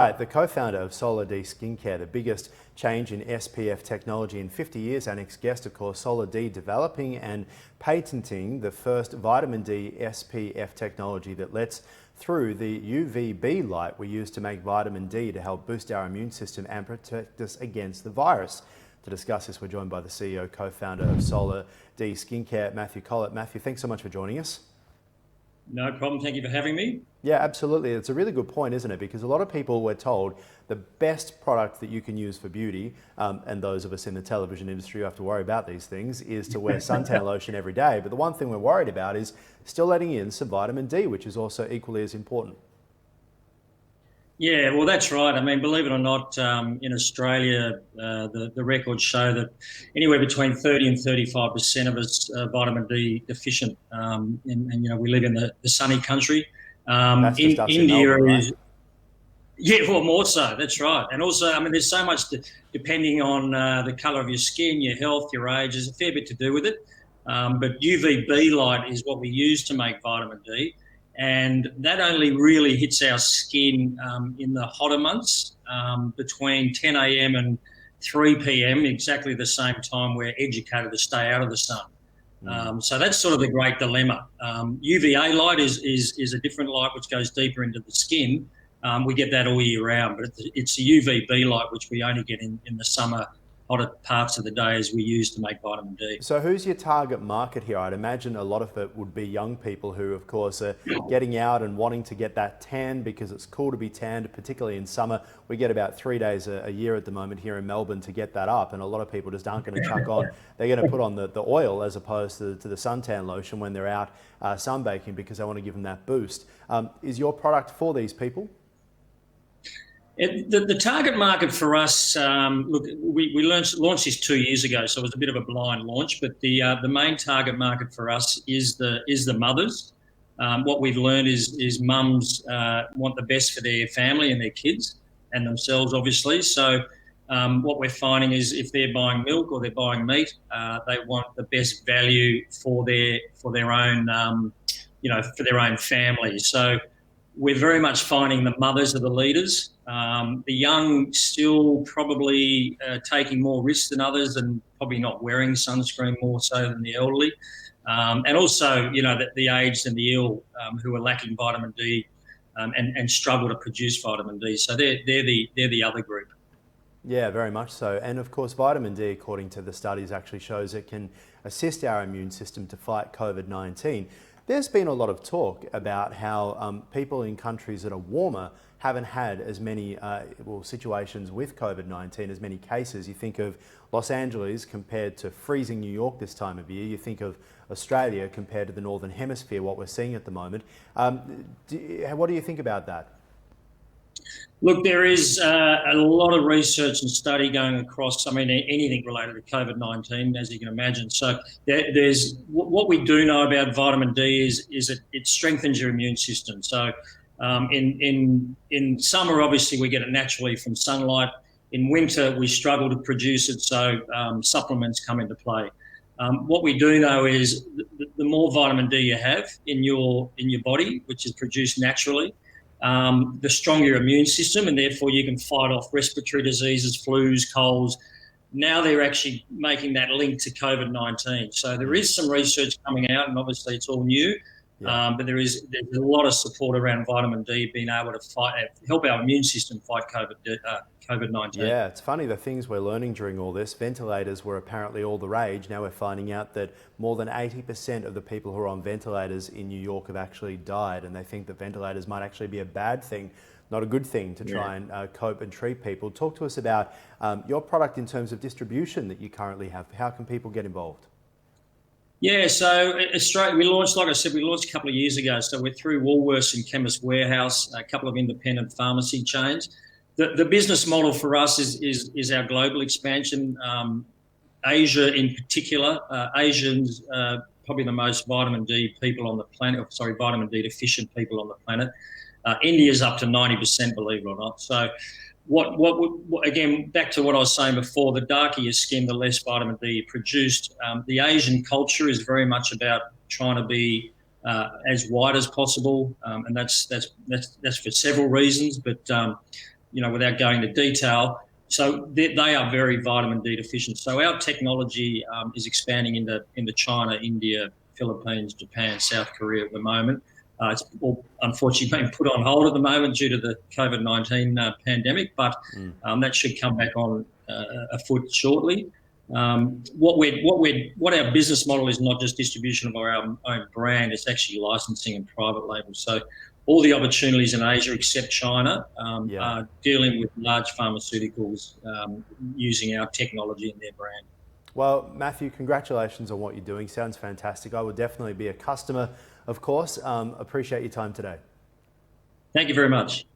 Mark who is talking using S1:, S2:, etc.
S1: Right, the co-founder of Solar D Skincare, the biggest change in SPF technology in 50 years. Our next guest, of course, Solar D, developing and patenting the first vitamin D SPF technology that lets through the UVB light we use to make vitamin D to help boost our immune system and protect us against the virus. To discuss this, we're joined by the CEO, co-founder of Solar D Skincare, Matthew Collett. Matthew, thanks so much for joining us.
S2: No problem. Thank you for having me.
S1: Yeah, absolutely. It's a really good point, isn't it? Because a lot of people were told the best product that you can use for beauty, and those of us in the television industry who have to worry about these things, is to wear suntan lotion every day. But the one thing we're worried about is still letting in some vitamin D, which is also equally as important.
S2: Yeah, well, that's right. I mean, believe it or not, in Australia, the records show that anywhere between 30 and 35% of us are vitamin D deficient. And we live in the sunny country.
S1: That's just us in
S2: India
S1: Melbourne, right?
S2: is, yeah, well, more so. That's right. And also, I mean, there's so much depending on the colour of your skin, your health, your age. There's a fair bit to do with it. But UVB light is what we use to make vitamin D. And that only really hits our skin in the hotter months, between 10 a.m. and 3 p.m., exactly the same time we're educated to stay out of the sun. So that's sort of the great dilemma. UVA light is a different light which goes deeper into the skin. We get that all year round, but it's the UVB light which we only get in the summer, hotter parts of the day as we use to make vitamin D.
S1: So who's your target market here? I'd imagine a lot of it would be young people who, of course, are getting out and wanting to get that tan because it's cool to be tanned, particularly in summer. We get about 3 days a year at the moment here in Melbourne to get that up, and a lot of people just aren't going to chuck on. They're going to put on the oil as opposed to the suntan lotion when they're out sunbaking because they want to give them that boost. Is your product for these people?
S2: The target market for us, look, we launched this 2 years ago, so it was a bit of a blind launch. But the main target market for us is the mothers. What we've learned is mums want the best for their family and their kids and themselves, obviously. So what we're finding is if they're buying milk or they're buying meat, they want the best value for their own for their own family. So we're very much finding the mothers are the leaders. The young still probably taking more risks than others and probably not wearing sunscreen more so than the elderly. And also, the aged and the ill who are lacking vitamin D and struggle to produce vitamin D. So they're the other group.
S1: Yeah, very much so. And of course, vitamin D, according to the studies, actually shows it can assist our immune system to fight COVID-19. There's been a lot of talk about how people in countries that are warmer haven't had as many situations with COVID-19, as many cases. You think of Los Angeles compared to freezing New York this time of year. You think of Australia compared to the Northern Hemisphere, what we're seeing at the moment. What do you think about that?
S2: Look, there is a lot of research and study going across, anything related to COVID-19, as you can imagine. So there's what we do know about vitamin D is it strengthens your immune system. So in summer, obviously, we get it naturally from sunlight. In winter, we struggle to produce it, so supplements come into play. What we do know is the more vitamin D you have in your body, which is produced naturally, the stronger your immune system, and therefore you can fight off respiratory diseases, flus, colds. Now they're actually making that link to COVID-19. So there is some research coming out, and obviously it's all new, but there's a lot of support around vitamin D being able to help our immune system fight COVID-19.
S1: Yeah, it's funny the things we're learning during all this. Ventilators were apparently all the rage. Now we're finding out that more than 80% of the people who are on ventilators in New York have actually died, and they think that ventilators might actually be a bad thing, not a good thing to try and cope and treat people. Talk to us about your product in terms of distribution that you currently have. How can people get involved?
S2: Yeah, so Australia, we launched, like I said, we launched a couple of years ago. So we're through Woolworths and Chemist Warehouse, a couple of independent pharmacy chains. The business model for us is our global expansion. Asia in particular, Asians probably the most vitamin D people on the planet, vitamin D deficient people on the planet. India's up to 90%, believe it or not. So again, back to what I was saying before, the darker your skin, the less vitamin D produced. The Asian culture is very much about trying to be as white as possible, and that's for several reasons. But without going into detail. So they are very vitamin D deficient. So our technology is expanding into China, India, Philippines, Japan, South Korea at the moment. It's all unfortunately being put on hold at the moment due to the COVID-19 pandemic, but that should come back on afoot shortly. What our business model is not just distribution of our own brand, it's actually licensing and private labels. So all the opportunities in Asia except China are dealing with large pharmaceuticals using our technology and their brand.
S1: Well, Matthew, congratulations on what you're doing. Sounds fantastic. I will definitely be a customer, of course. Appreciate your time today.
S2: Thank you very much.